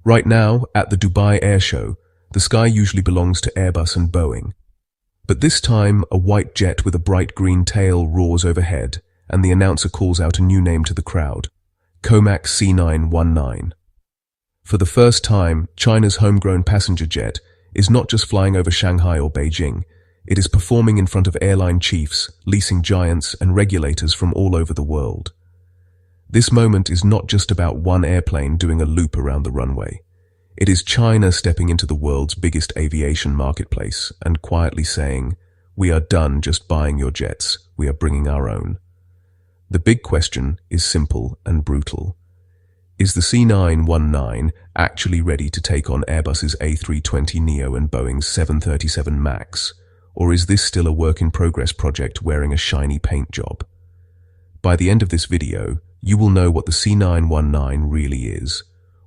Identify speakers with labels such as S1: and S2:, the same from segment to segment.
S1: Right now, at the Dubai Airshow, the sky usually belongs to Airbus and Boeing. But this time, a white jet with a bright green tail roars overhead, and the announcer calls out a new name to the crowd: Comac C919. For the first time, China's homegrown passenger jet is not just flying over Shanghai or Beijing, it is performing in front of airline chiefs, leasing giants, and regulators from all over the world. This moment is not just about one airplane doing a loop around the runway. It is China stepping into the world's biggest aviation marketplace and quietly saying, "We are done just buying your jets, we are bringing our own." The big question is simple and brutal. Is the C919 actually ready to take on Airbus's A320neo and Boeing's 737 MAX, or is this still a work-in-progress project wearing a shiny paint job? By the end of this video, you will know what the C919 really is,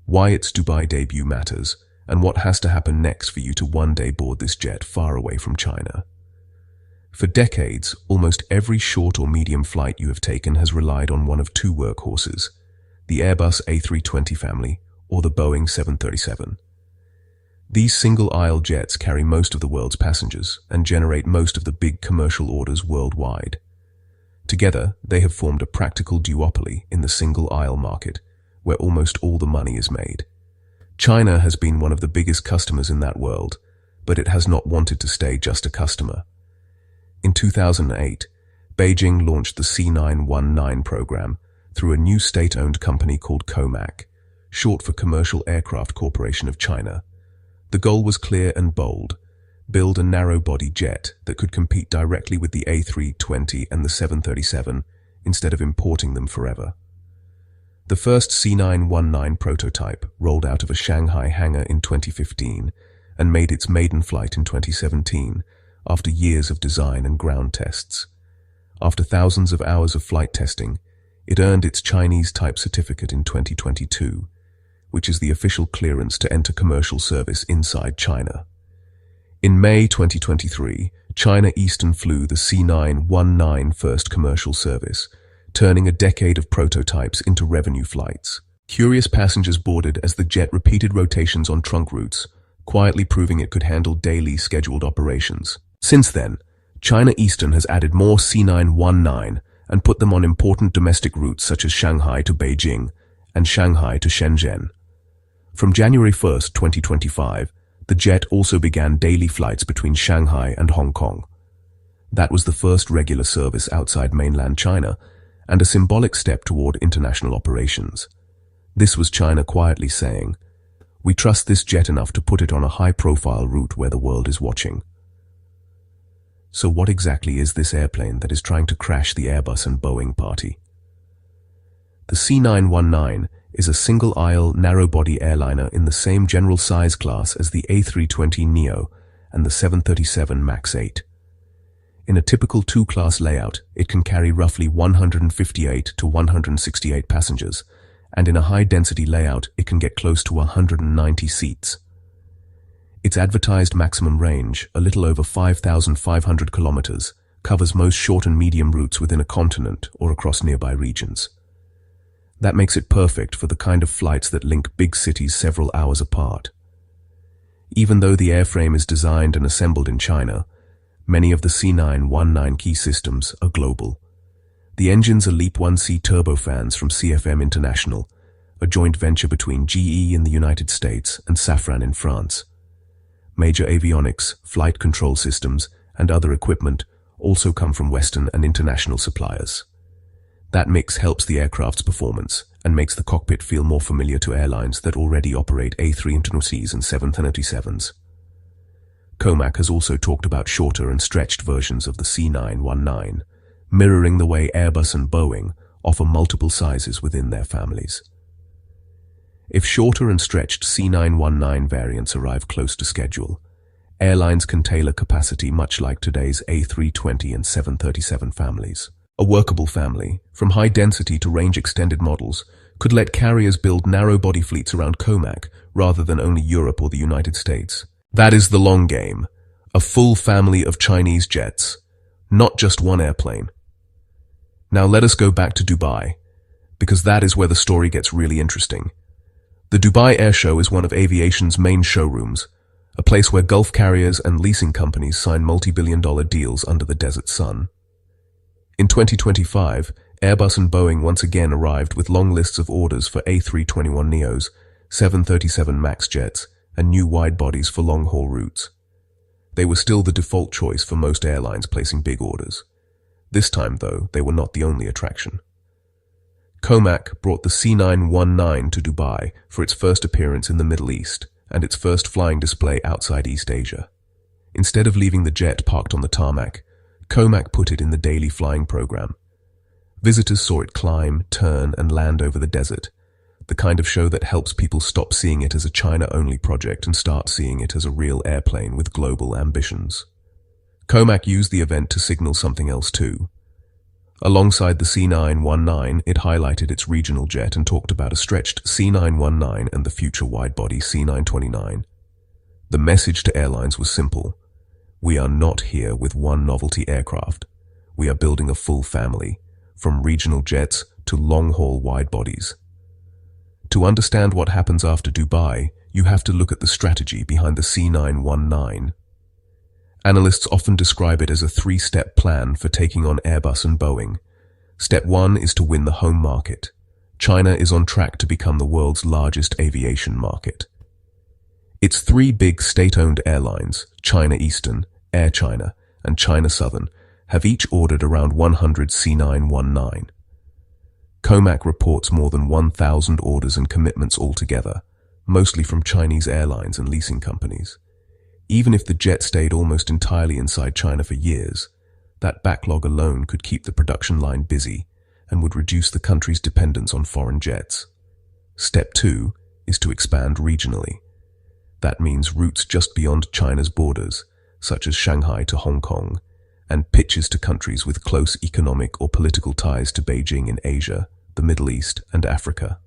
S1: why its Dubai debut matters, and what has to happen next for you to one day board this jet far away from China. For decades, almost every short or medium flight you have taken has relied on one of two workhorses: the Airbus A320 family or the Boeing 737. These single-aisle jets carry most of the world's passengers and generate most of the big commercial orders worldwide. Together, they have formed a practical duopoly in the single-aisle market, where almost all the money is made. China has been one of the biggest customers in that world, but it has not wanted to stay just a customer. In 2008, Beijing launched the C919 program through a new state-owned company called Comac, short for Commercial Aircraft Corporation of China. The goal was clear and bold: build a narrow-body jet that could compete directly with the A320 and the 737 instead of importing them forever. The first C919 prototype rolled out of a Shanghai hangar in 2015 and made its maiden flight in 2017 after years of design and ground tests. After thousands of hours of flight testing, it earned its Chinese type certificate in 2022, which is the official clearance to enter commercial service inside China. In May 2023, China Eastern flew the C919 first commercial service, turning a decade of prototypes into revenue flights. Curious passengers boarded as the jet repeated rotations on trunk routes, quietly proving it could handle daily scheduled operations. Since then, China Eastern has added more C919 and put them on important domestic routes such as Shanghai to Beijing and Shanghai to Shenzhen. From January 1st, 2025, the jet also began daily flights between Shanghai and Hong Kong. That was the first regular service outside mainland China and a symbolic step toward international operations. This was China quietly saying, "We trust this jet enough to put it on a high-profile route where the world is watching." So what exactly is this airplane that is trying to crash the Airbus and Boeing party? The C919 is a single-aisle, narrow-body airliner in the same general size class as the A320neo and the 737 MAX 8. In a typical two-class layout, it can carry roughly 158 to 168 passengers, and in a high-density layout, it can get close to 190 seats. Its advertised maximum range, a little over 5,500 kilometers, covers most short and medium routes within a continent or across nearby regions. That makes it perfect for the kind of flights that link big cities several hours apart. Even though the airframe is designed and assembled in China, many of the C919 key systems are global. The engines are LEAP 1C turbofans from CFM International, a joint venture between GE in the United States and Safran in France. Major avionics, flight control systems, and other equipment also come from Western and international suppliers. That mix helps the aircraft's performance and makes the cockpit feel more familiar to airlines that already operate A320s and 737s. Comac has also talked about shorter and stretched versions of the C919, mirroring the way Airbus and Boeing offer multiple sizes within their families. If shorter and stretched C919 variants arrive close to schedule, airlines can tailor capacity much like today's A320 and 737 families. A workable family, from high density to range extended models, could let carriers build narrow body fleets around Comac rather than only Europe or the United States. That is the long game, a full family of Chinese jets, not just one airplane. Now let us go back to Dubai, because that is where the story gets really interesting. The Dubai Airshow is one of aviation's main showrooms, a place where Gulf carriers and leasing companies sign multi-billion-dollar deals under the desert sun. In 2025, Airbus and Boeing once again arrived with long lists of orders for A321neos, 737 MAX jets, and new wide-bodies for long-haul routes. They were still the default choice for most airlines placing big orders. This time, though, they were not the only attraction. Comac brought the C919 to Dubai for its first appearance in the Middle East and its first flying display outside East Asia. Instead of leaving the jet parked on the tarmac, Comac put it in the daily flying program. Visitors saw it climb, turn, and land over the desert, the kind of show that helps people stop seeing it as a China-only project and start seeing it as a real airplane with global ambitions. Comac used the event to signal something else too. Alongside the C919, it highlighted its regional jet and talked about a stretched C919 and the future wide-body C929. The message to airlines was simple. We are not here with one novelty aircraft. We are building a full family, from regional jets to long-haul wide-bodies. To understand what happens after Dubai, you have to look at the strategy behind the C919. Analysts often describe it as a three-step plan for taking on Airbus and Boeing. Step 1 is to win the home market. China is on track to become the world's largest aviation market. Its three big state-owned airlines, China Eastern, Air China, and China Southern, have each ordered around 100 C919. Comac reports more than 1,000 orders and commitments altogether, mostly from Chinese airlines and leasing companies. Even if the jet stayed almost entirely inside China for years, that backlog alone could keep the production line busy and would reduce the country's dependence on foreign jets. Step 2 is to expand regionally. That means routes just beyond China's borders, such as Shanghai to Hong Kong, and pitches to countries with close economic or political ties to Beijing in Asia, the Middle East, and Africa.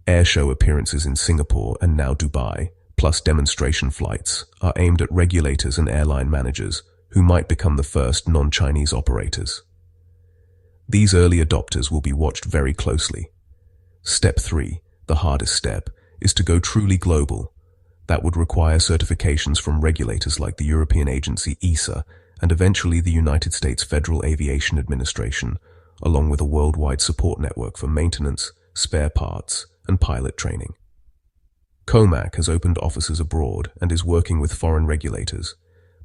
S1: Airshow appearances in Singapore and now Dubai, plus demonstration flights, are aimed at regulators and airline managers who might become the first non-Chinese operators. These early adopters will be watched very closely. Step 3, the hardest step, is to go truly global. That would require certifications from regulators like the European agency ESA and eventually the United States Federal Aviation Administration, along with a worldwide support network for maintenance, spare parts, and pilot training. Comac has opened offices abroad and is working with foreign regulators,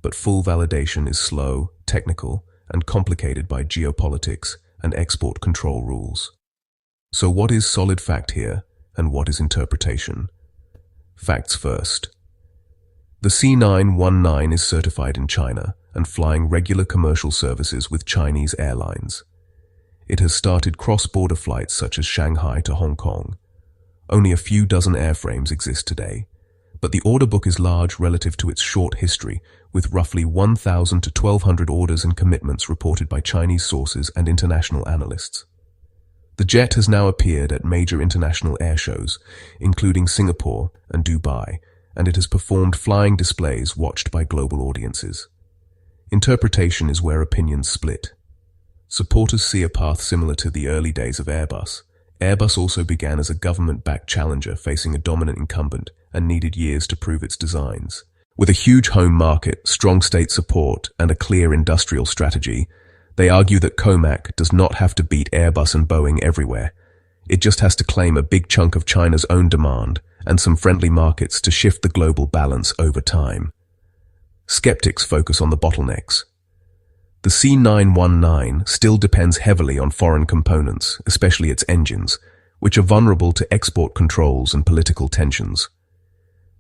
S1: but full validation is slow, technical, and complicated by geopolitics and export control rules. So what is solid fact here, and what is interpretation? Facts first. The C919 is certified in China and flying regular commercial services with Chinese airlines. It has started cross-border flights such as Shanghai to Hong Kong. Only a few dozen airframes exist today, but the order book is large relative to its short history, with roughly 1,000 to 1,200 orders and commitments reported by Chinese sources and international analysts. The jet has now appeared at major international air shows, including Singapore and Dubai, and it has performed flying displays watched by global audiences. Interpretation is where opinions split. Supporters see a path similar to the early days of Airbus. Airbus also began as a government-backed challenger facing a dominant incumbent and needed years to prove its designs. With a huge home market, strong state support, and a clear industrial strategy, they argue that Comac does not have to beat Airbus and Boeing everywhere. It just has to claim a big chunk of China's own demand and some friendly markets to shift the global balance over time. Skeptics focus on the bottlenecks. The C919 still depends heavily on foreign components, especially its engines, which are vulnerable to export controls and political tensions.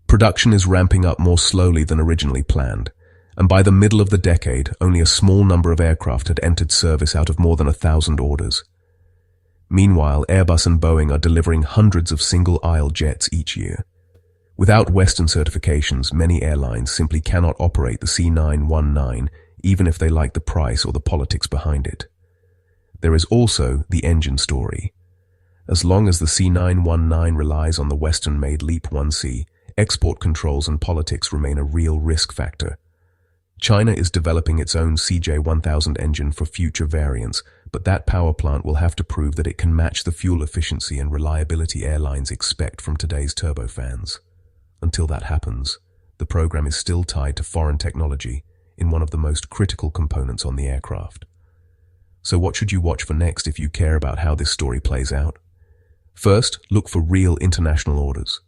S1: Production is ramping up more slowly than originally planned, and by the middle of the decade, only a small number of aircraft had entered service out of more than 1,000 orders. Meanwhile, Airbus and Boeing are delivering hundreds of single-aisle jets each year. Without Western certifications, many airlines simply cannot operate the C919, even if they like the price or the politics behind it. There is also the engine story. As long as the C919 relies on the Western-made LEAP 1C, export controls and politics remain a real risk factor. China is developing its own CJ1000 engine for future variants, but that power plant will have to prove that it can match the fuel efficiency and reliability airlines expect from today's turbofans. Until that happens, the program is still tied to foreign technology in one of the most critical components on the aircraft. So what should you watch for next if you care about how this story plays out? First, look for real international orders.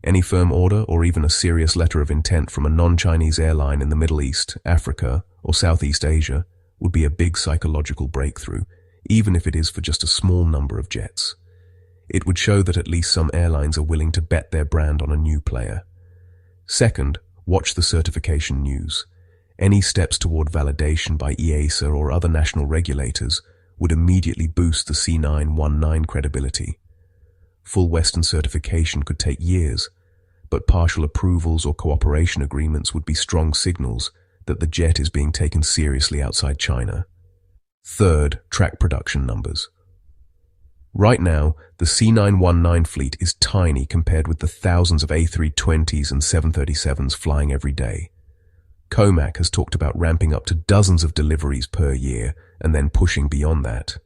S1: Any firm order or even a serious letter of intent from a non-Chinese airline in the Middle East, Africa, or Southeast Asia would be a big psychological breakthrough, even if it is for just a small number of jets. It would show that at least some airlines are willing to bet their brand on a new player. Second, watch the certification news. Any steps toward validation by EASA or other national regulators would immediately boost the C919 credibility. Full Western certification could take years, but partial approvals or cooperation agreements would be strong signals that the jet is being taken seriously outside China. Third, track production numbers. Right now, the C919 fleet is tiny compared with the thousands of A320s and 737s flying every day. COMAC has talked about ramping up to dozens of deliveries per year and then pushing beyond that.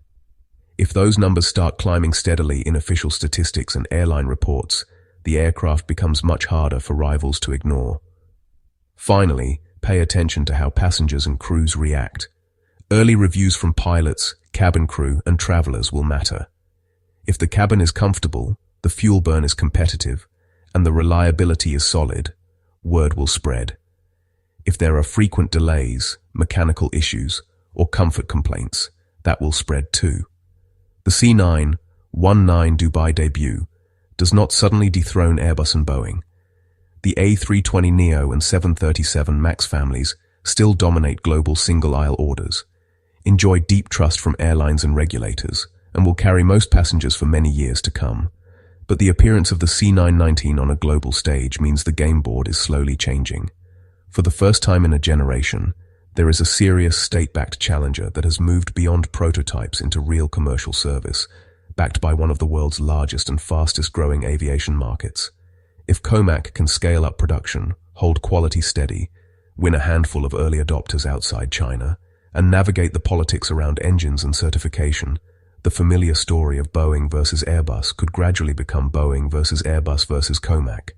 S1: If those numbers start climbing steadily in official statistics and airline reports, the aircraft becomes much harder for rivals to ignore. Finally, pay attention to how passengers and crews react. Early reviews from pilots, cabin crew, and travelers will matter. If the cabin is comfortable, the fuel burn is competitive, and the reliability is solid, word will spread. If there are frequent delays, mechanical issues, or comfort complaints, that will spread too. The C919 Dubai debut does not suddenly dethrone Airbus and Boeing. The A320neo and 737 MAX families still dominate global single-aisle orders, enjoy deep trust from airlines and regulators, and will carry most passengers for many years to come. But the appearance of the C919 on a global stage means the game board is slowly changing. For the first time in a generation, there is a serious state-backed challenger that has moved beyond prototypes into real commercial service, backed by one of the world's largest and fastest-growing aviation markets. If COMAC can scale up production, hold quality steady, win a handful of early adopters outside China, and navigate the politics around engines and certification, the familiar story of Boeing versus Airbus could gradually become Boeing versus Airbus versus COMAC.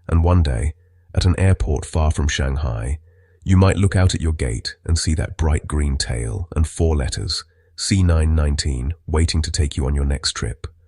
S1: And one day, at an airport far from Shanghai, you might look out at your gate and see that bright green tail and 4 letters, C919, waiting to take you on your next trip.